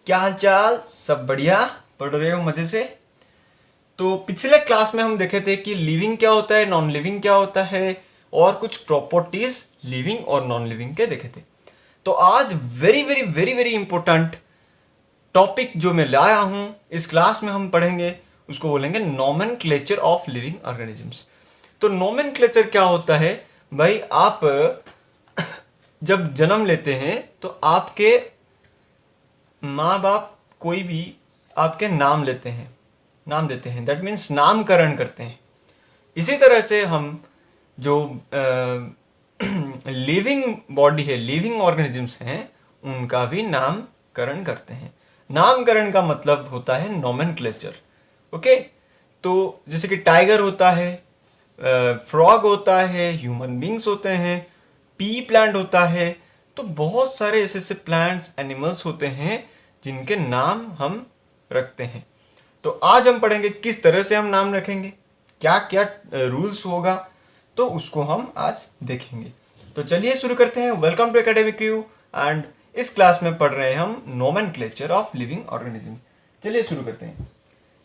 क्या हाल चाल, सब बढ़िया? पढ़ रहे हो मजे से? तो पिछले क्लास में हम देखे थे कि लिविंग क्या होता है, नॉन लिविंग क्या होता है, और कुछ प्रॉपर्टीज लिविंग और नॉन लिविंग के देखे थे। तो आज very very very very important topic जो मैं लाया हूं इस क्लास में हम पढ़ेंगे, उसको बोलेंगे नोमेनक्लेचर ऑफ लिविंग ऑर्गेनिजम्स। तो नोमेनक्लेचर क्या होता है भाई? आप जब जन्म लेते हैं तो आपके माँ बाप कोई भी आपके नाम लेते हैं, नाम देते हैं, दैट मीन्स नामकरण करते हैं। इसी तरह से हम जो लिविंग बॉडी है, लिविंग ऑर्गेनिजम्स हैं, उनका भी नामकरण करते हैं। नामकरण का मतलब होता है नोमेनक्लेचर। ओके, तो जैसे कि टाइगर होता है, फ्रॉग होता है, ह्यूमन बींग्स होते हैं, पी प्लांट होता है। तो बहुत सारे ऐसे ऐसे प्लांट्स, एनिमल्स होते हैं जिनके नाम हम रखते हैं। तो आज हम पढ़ेंगे किस तरह से हम नाम रखेंगे, क्या क्या रूल्स होगा, तो उसको हम आज देखेंगे। तो चलिए शुरू करते हैं। Welcome to academic review and इस क्लास में पढ़ रहे हैं हम नोमेनक्लेचर ऑफ लिविंग ऑर्गेनिज्म। चलिए शुरू करते हैं।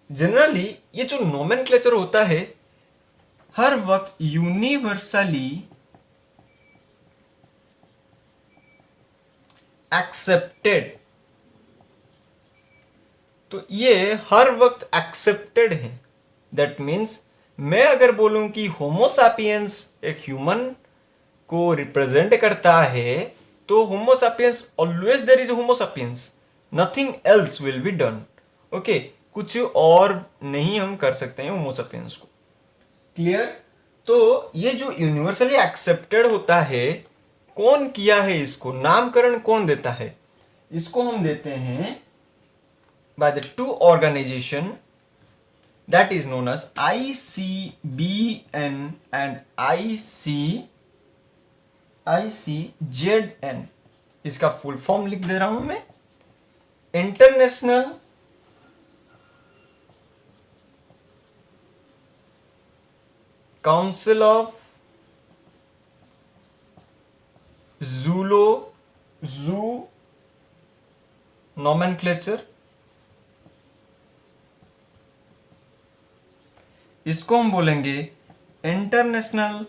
जनरली ये जो नोमेनक्लेचर होता है हर वक्त यूनिवर्सली एक्सेप्टेड, तो ये हर वक्त एक्सेप्टेड है। दैट मीन्स मैं अगर बोलूं कि होमोसापियंस एक ह्यूमन को रिप्रेजेंट करता है, तो homo sapiens always there is homo sapiens, nothing else will be done. Okay, कुछ और नहीं हम कर सकते हैं होमोसापियंस को। क्लियर? तो ये जो यूनिवर्सली एक्सेप्टेड होता है, कौन किया है इसको, नामकरण कौन देता है? इसको हम देते हैं by the two organization that is known as ICBN and ICZN। इसका फुल फॉर्म लिख दे रहा हूं मैं। इंटरनेशनल काउंसिल ऑफ जू नोमेनक्लेचर, इसको हम बोलेंगे international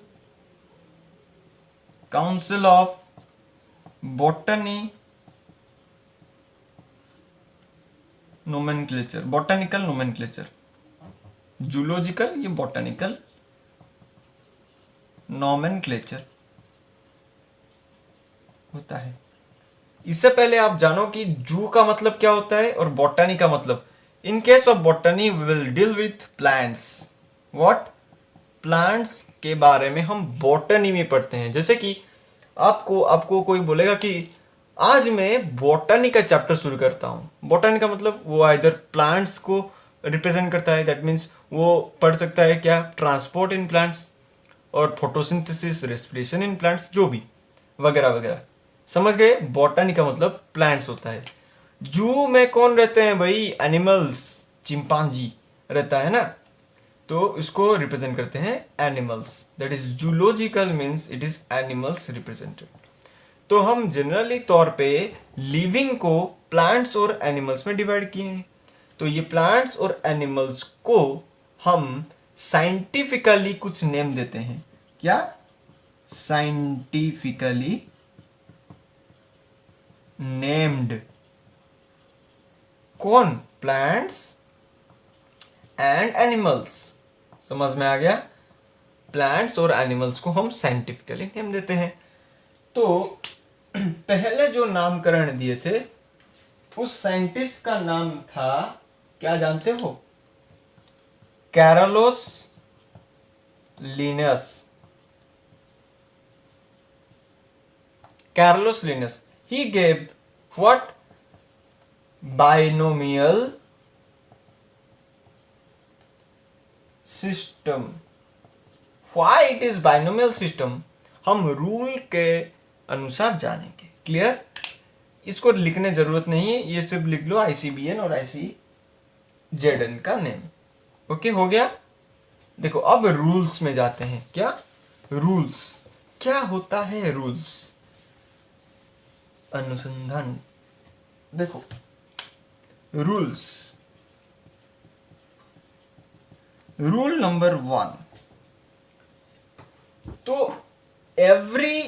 council of botany nomenclature, botanical nomenclature, zoological, ये बॉटनिकल नोमेनक्लेचर होता है। इससे पहले आप जानो कि जू का मतलब क्या होता है और बॉटनी का मतलब। In case of botany we will deal with plants. What? Plants के बारे में हम बॉटनी में पढ़ते हैं। जैसे कि आपको कोई बोलेगा कि आज मैं बॉटनी का चैप्टर शुरू करता हूं। बॉटनी का मतलब वो इधर प्लांट्स को रिप्रेजेंट करता है। दैट मीन्स वो पढ़ सकता है क्या, ट्रांसपोर्ट इन प्लांट्स और फोटोसिंथेसिस, रेस्पिरेशन इन प्लांट्स, जो भी वगैरह वगैरह। समझ गए? बॉटनी का मतलब प्लांट्स होता है। जू में कौन रहते हैं भाई? एनिमल्स, चिंपांजी रहता है ना, तो इसको रिप्रेजेंट करते हैं animals. That is zoological means it is animals represented. तो हम जनरली तौर पे लिविंग को प्लांट्स और एनिमल्स में डिवाइड किए हैं। तो ये प्लांट्स और एनिमल्स को हम साइंटिफिकली कुछ नेम देते हैं। क्या? Scientifically named. कौन? Plants and animals. समझ में आ गया? प्लांट्स और एनिमल्स को हम साइंटिफिकली नेम देते हैं। तो पहले जो नामकरण दिए थे उस साइंटिस्ट का नाम था, क्या जानते हो? Carolus Linnaeus. Carolus Linnaeus, he gave what? Binomial system. Why it is binomial system? हम रूल के अनुसार जानेंगे। क्लियर? इसको लिखने जरूरत नहीं है, ये सिर्फ लिख लो ICBN और ICZN का नेम। ओके, हो गया? देखो अब रूल्स में जाते हैं। क्या रूल्स? क्या होता है रूल्स? अनुसंधान। देखो रूल्स। रूल नंबर 1, तो एवरी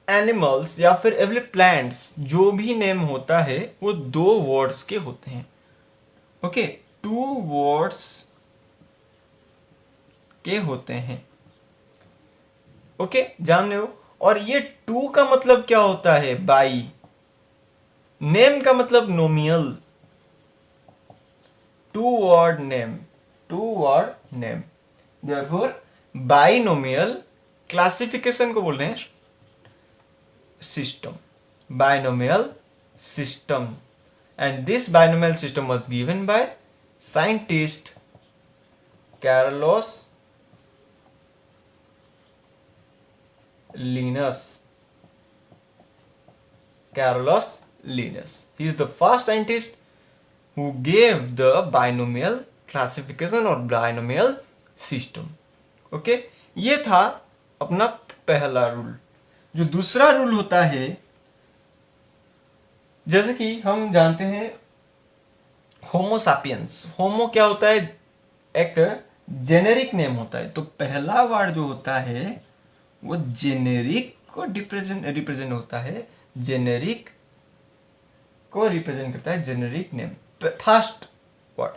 एनिमल्स या फिर एवरी प्लांट्स जो भी नेम होता है वो 2 वर्ड्स के होते हैं। ओके, 2 वर्ड्स के होते हैं। ओके, जान रहे हो। और ये 2 का मतलब क्या होता है? बाई। नेम का मतलब नोमियल। 2 word name, 2 word name. Therefore binomial classification को बोल रहे हैं system, binomial system, and this binomial system was given by scientist Carolus Linnaeus. Carolus Linnaeus, he is the first scientist who gave the binomial classification or binomial system. Okay, ये था अपना पहला rule. जो दूसरा रूल होता है, जैसे कि हम जानते हैं होमो सापियंस। होमो क्या होता है? एक जेनेरिक नेम होता है। तो पहला वर्ड जो होता है वो जेनेरिक को रिप्रेजेंट होता है, जेनेरिक को रिप्रेजेंट करता है, generic name, first word.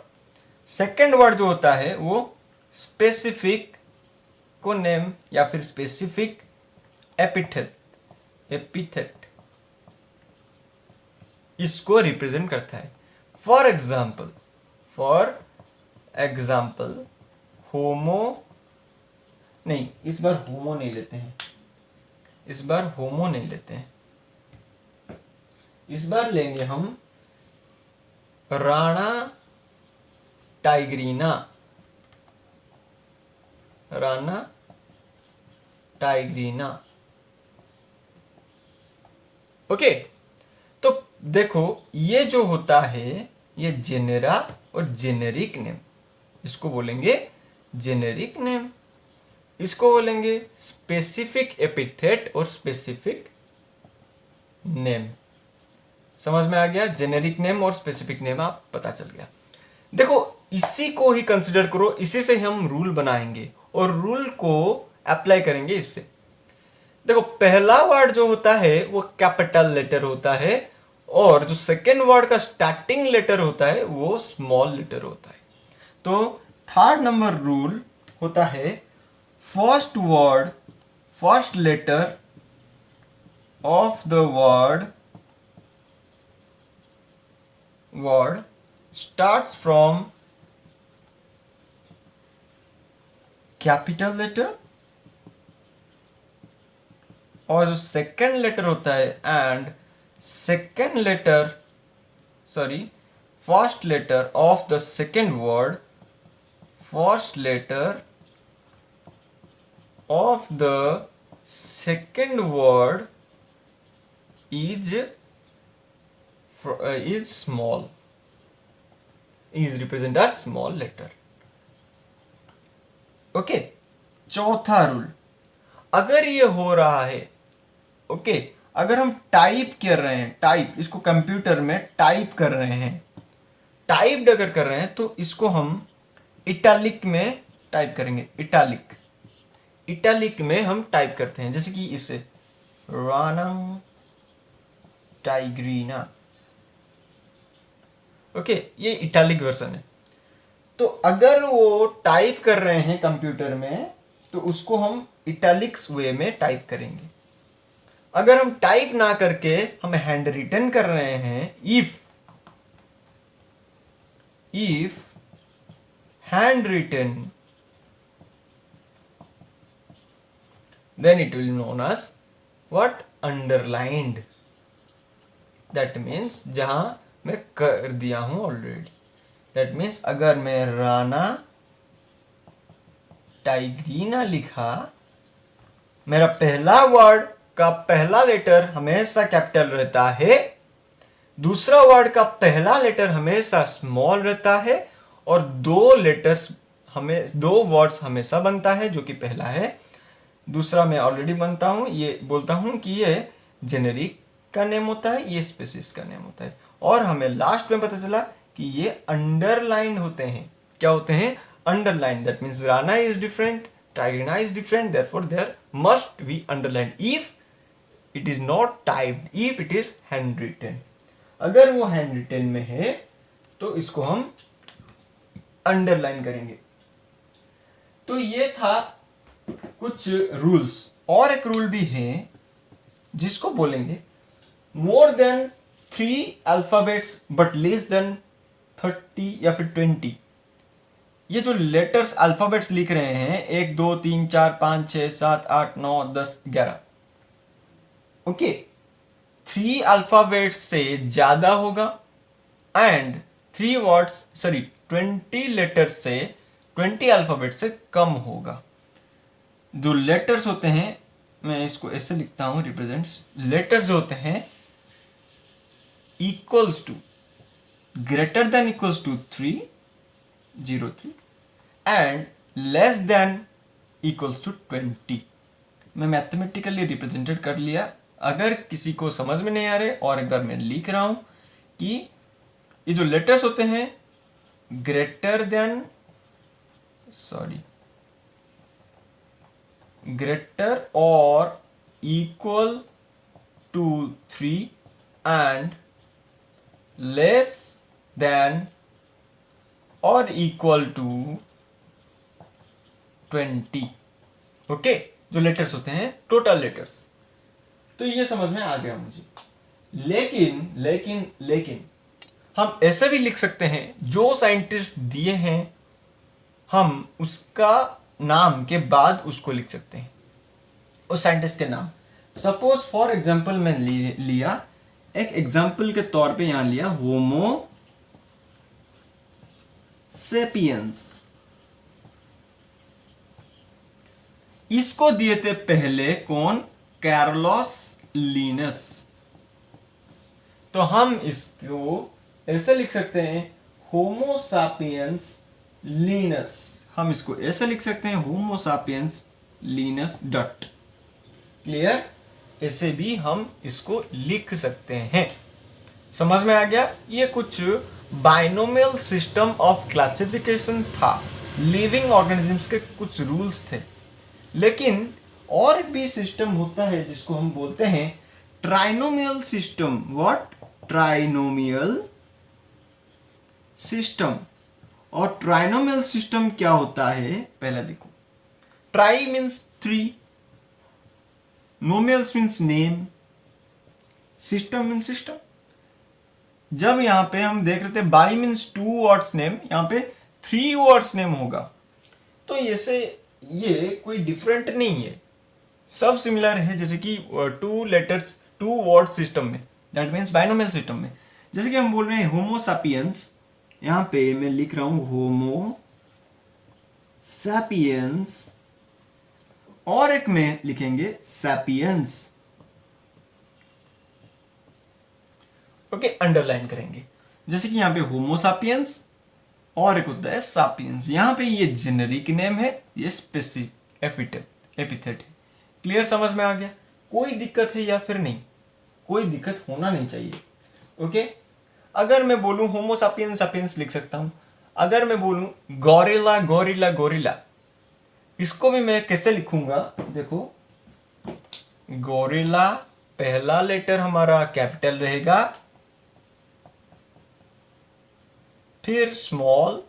Second word जो होता है वो स्पेसिफिक को नेम या फिर स्पेसिफिक एपिथेट इसको रिप्रेजेंट करता है। फॉर एग्जाम्पल होमो, नहीं, इस बार होमो नहीं लेते हैं, इस बार होमो नहीं लेते हैं, इस बार लेंगे हम राणा टाइग्रीना। राणा टाइग्रीना। ओके, तो देखो ये जो होता है ये जेनेरा और जेनेरिक नेम, इसको बोलेंगे जेनेरिक नेम, इसको बोलेंगे स्पेसिफिक एपिथेट और स्पेसिफिक नेम। समझ में आ गया? जेनेरिक नेम और स्पेसिफिक नेम आप पता चल गया। देखो इसी को ही कंसिडर करो, इसी से हम रूल बनाएंगे और रूल को अप्लाई करेंगे इससे। देखो पहला वर्ड जो होता है वो कैपिटल लेटर होता है और जो सेकेंड वर्ड का स्टार्टिंग लेटर होता है वो स्मॉल लेटर होता है। तो थर्ड नंबर रूल होता है first letter of the word starts from capital letter, और जो सेकेंड लेटर होता है first letter of the second word, first letter of the second word is small, is represent as small letter. Okay, चौथा rule, अगर ये हो रहा है, ओके, अगर हम टाइप कर रहे हैं, टाइप इसको कंप्यूटर में टाइप कर रहे हैं, टाइप्ड अगर कर रहे हैं तो इसको हम इटैलिक में टाइप करेंगे। इटैलिक में हम टाइप करते हैं, जैसे कि इसे रानम टाइग्रीना। ओके, ये इटैलिक वर्जन है। तो अगर वो टाइप कर रहे हैं कंप्यूटर में तो उसको हम इटैलिक्स वे में टाइप करेंगे। अगर हम टाइप ना करके हम हैंड रिटन कर रहे हैं, if hand written, then it will known as what? Underlined. That means जहां मैं कर दिया हूं ऑलरेडी। दैट मीन्स अगर मैं राना टाइग्रीना लिखा, मेरा पहला वर्ड का पहला लेटर हमेशा कैपिटल रहता है, दूसरा वर्ड का पहला लेटर हमेशा स्मॉल रहता है, और दो वर्ड्स हमेशा बनता है जो कि पहला है, दूसरा मैं ऑलरेडी बोलता हूं कि ये जेनेरिक का नेम होता है, ये स्पीसीज का नेम होता है। और हमें लास्ट में पता चला कि ये अंडरलाइन होते हैं। क्या होते हैं? Underline. That means Rana is different, tigrina is different, therefore there must be underline if it is not typed, if it is hand written. अगर वो हैंड रिटन में है तो इसको हम अंडरलाइन करेंगे। तो ये था कुछ रूल्स। और एक रूल भी है जिसको बोलेंगे more than 3 alphabets but less than 30 या फिर 20। ये जो लेटर्स अल्फाबेट्स लिख रहे हैं 1 2 3 4 5 6 7 8 9 10 11, ओके, 3 अल्फाबेट्स से ज्यादा होगा एंड 3 वर्ड्स 20 लेटर्स से 20 अल्फाबेट से कम होगा। जो लेटर्स होते हैं, मैं इसको ऐसे लिखता हूं, रिप्रेजेंट्स, लेटर्स जो होते हैं equals to, greater than equals to 3 0 3 and less than equals to 20। मैं मैथमेटिकली रिप्रेजेंटेड कर लिया। अगर किसी को समझ में नहीं आ रहे और एक बार मैं लिख रहा हूं कि ये जो लेटर्स होते हैं ग्रेटर देन, ग्रेटर और equal to 3 and less than और इक्वल टू 20। ओके, जो लेटर्स होते हैं टोटल लेटर्स। तो ये समझ में आ गया मुझे। लेकिन लेकिन लेकिन हम ऐसे भी लिख सकते हैं, जो साइंटिस्ट दिए हैं हम उसका नाम के बाद उसको लिख सकते हैं, उस साइंटिस्ट के नाम। सपोज फॉर एग्जांपल मैं लिया, एक एग्जांपल के तौर पे यहां लिया होमो सेपियंस। इसको दिए थे पहले कौन? Carlos Linus. तो हम इसको ऐसे लिख सकते हैं होमो सापियंस लिनस। हम इसको ऐसे लिख सकते हैं होमो सापियंस लिनस डॉट। क्लियर? ऐसे भी हम इसको लिख सकते हैं। समझ में आ गया? ये कुछ बाइनोमियल सिस्टम ऑफ क्लासिफिकेशन था, लिविंग ऑर्गेनिजम्स के कुछ रूल्स थे। लेकिन और भी सिस्टम होता है जिसको हम बोलते हैं trinomial system. What? Trinomial system. और ट्राइनोमियल सिस्टम क्या होता है पहले देखो। Tri means 3, nomials means name, system means system. जब यहां पे हम देख रहे थे बाई मीन्स 2 वर्ड्स नेम, यहां पे 3 वर्ड्स नेम होगा। तो ऐसे ये कोई डिफरेंट नहीं है, सब सिमिलर है। जैसे कि 2 लेटर्स 2 वर्ड सिस्टम में, दैट मीन्स बाइनोमियल सिस्टम में। जैसे कि हम बोल रहे हैं होमो सापियंस, यहां पे मैं लिख रहा हूं होमो सैपियंस, और एक में लिखेंगे सैपियंस। ओके, अंडरलाइन करेंगे। जैसे कि यहां पे होमो सापियंस और एक होता है सापियंस। यहां पे ये जेनेरिक नेम है, ये स्पेसिफिक एपिथेट है। क्लियर? समझ में आ गया? कोई दिक्कत है या फिर नहीं? कोई दिक्कत होना नहीं चाहिए। ओके, अगर मैं बोलूं होमो सापियंस सापियंस लिख सकता हूं। अगर मैं बोलूं गोरिल्ला गोरिल्ला गोरिल्ला, इसको भी मैं कैसे लिखूंगा? देखो, गोरिल्ला पहला लेटर हमारा कैपिटल रहेगा, फिर स्मॉल,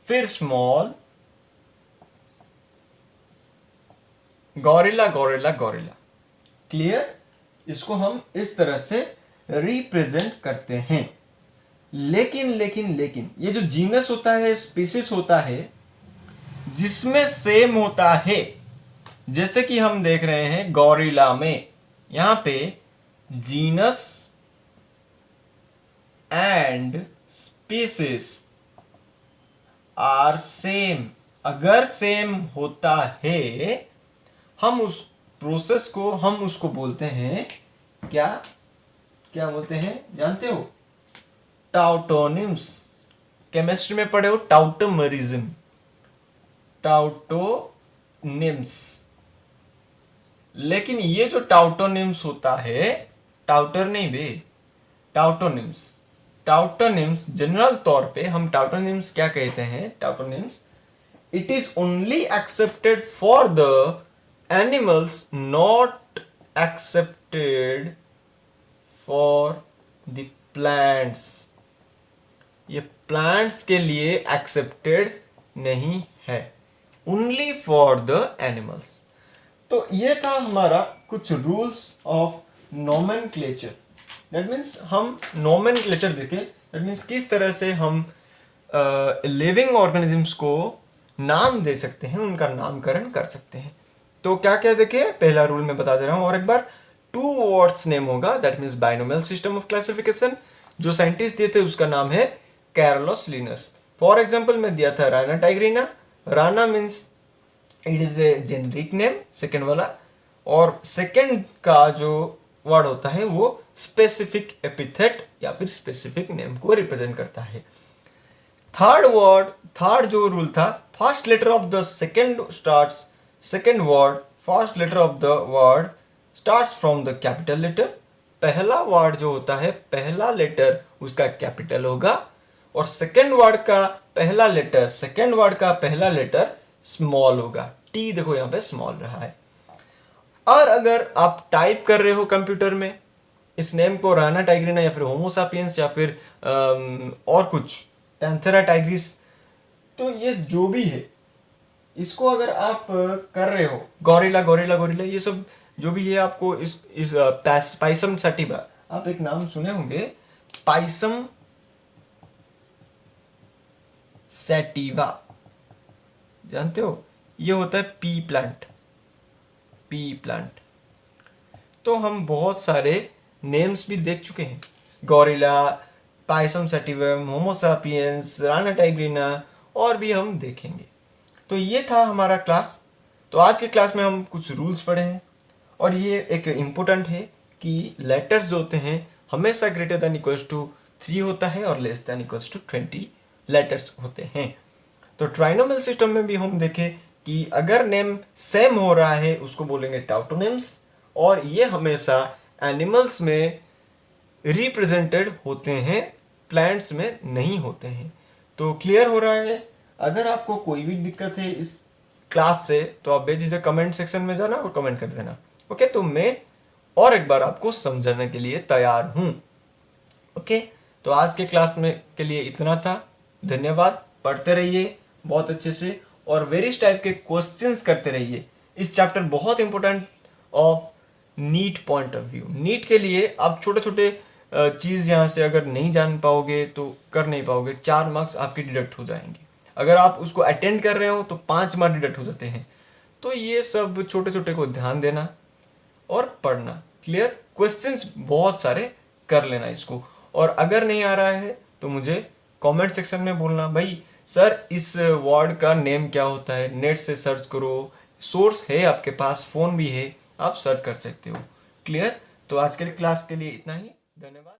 फिर small, gorilla gorilla gorilla. Clear? इसको हम इस तरह से रिप्रेजेंट करते हैं। लेकिन लेकिन लेकिन ये जो जीनस होता है, स्पीसीज होता है, जिसमें सेम होता है, जैसे कि हम देख रहे हैं गोरिल्ला में, यहां पे genus and species are same. अगर सेम होता है, हम उस प्रोसेस को, हम उसको बोलते हैं क्या? क्या बोलते हैं जानते हो? टाउटोनिम्स। केमिस्ट्री में पढ़े हो टाउटोमरिज्म, टाउटोनिम्स। लेकिन ये जो टाउटोनिम्स होता है, टाउटर नहीं बे, टाउटोनिम्स, टाउटोनिम्स जनरल तौर पे हम टाउटोनिम्स क्या कहते हैं, tautonyms, it is only accepted for the animals not accepted for the plants. ये प्लांट्स के लिए एक्सेप्टेड नहीं है, ओनली फॉर द एनिमल्स। तो ये था हमारा कुछ rules of nomenclature. That means हम नोमेनक्लेचर देखें, दैट मीन्स किस तरह से हम लिविंग ऑर्गेनिजम्स को नाम दे सकते हैं, उनका नामकरण कर सकते हैं। तो क्या क्या देखे, पहला रूल मैं बता दे रहा हूं और एक बार, 2 वर्ड्स नेम होगा, that means binomial system of classification. जो साइंटिस्ट दिए थे उसका नाम है कैरोलस लिनस। फॉर एग्जाम्पल मैं दिया था Rana tigrina, Rana means it is a generic name, second वाला, और सेकेंड का जो वर्ड होता है वो स्पेसिफिक एपिथेट या फिर स्पेसिफिक नेम को रिप्रेजेंट करता है। थर्ड जो रूल था, first letter of the second word, first letter of the word starts from the capital letter. पहला वर्ड जो होता है, पहला लेटर उसका कैपिटल होगा, और सेकेंड वर्ड का पहला लेटर स्मॉल होगा। टी देखो यहां पे स्मॉल रहा है। और अगर आप टाइप कर रहे हो कंप्यूटर में इस नेम को, राना टाइग्रीना या फिर होमो सापियंस या फिर और कुछ पैंथेरा टाइग्रिस, तो ये जो भी है, इसको अगर आप कर रहे हो, गोरिल्ला, ये सब जो भी है, आपको इस पाइसम सटिवा, आप एक नाम सुने होंगे, पाइसम सैटिवा, जानते हो, ये होता है पी प्लांट। तो हम बहुत सारे नेम्स भी देख चुके हैं, गोरिल्ला, पाइसम सैटिवम, होमो सापियंस, राना टाइग्रीना, और भी हम देखेंगे। तो ये था हमारा क्लास। तो आज के क्लास में हम कुछ रूल्स पढ़े हैं, और ये एक इम्पोर्टेंट है कि लेटर्स जो होते हैं हमेशा ग्रेटर देन इक्वल्स टू 3 होता है और less than equals to 20 letters होते हैं। तो ट्राइनोमियल सिस्टम में भी हम देखें कि अगर नेम सेम हो रहा है उसको बोलेंगे टाउटोनिम्स, और ये हमेशा एनिमल्स में रिप्रेजेंटेड होते हैं, प्लांट्स में नहीं होते हैं। तो क्लियर हो रहा है? अगर आपको कोई भी दिक्कत है इस क्लास से तो आप बेझिझक कमेंट सेक्शन में जाना और कमेंट कर देना। ओके, तो मैं और एक बार आपको समझाने के लिए तैयार हूं। ओके, तो आज के क्लास में के लिए इतना था। धन्यवाद। पढ़ते रहिए बहुत अच्छे से और वेरियस टाइप के क्वेश्चंस करते रहिए। इस चैप्टर बहुत important of NEET point of view. NEET के लिए आप छोटे छोटे चीज़ यहाँ से अगर नहीं जान पाओगे तो कर नहीं पाओगे, 4 मार्क्स आपके डिडक्ट हो जाएंगे। अगर आप उसको अटेंड कर रहे हो तो 5 मार्क्स डिडक्ट हो जाते हैं। तो ये सब छोटे छोटे को ध्यान देना और पढ़ना। क्लियर? क्वेश्चंस बहुत सारे कर लेना इसको। और अगर नहीं आ रहा है तो मुझे कमेंट सेक्शन में बोलना, भाई सर इस वर्ड का नेम क्या होता है, नेट से सर्च करो, सोर्स है आपके पास, फ़ोन भी है, आप सर्च कर सकते हो। क्लियर? तो आज के क्लास के लिए इतना ही। धन्यवाद।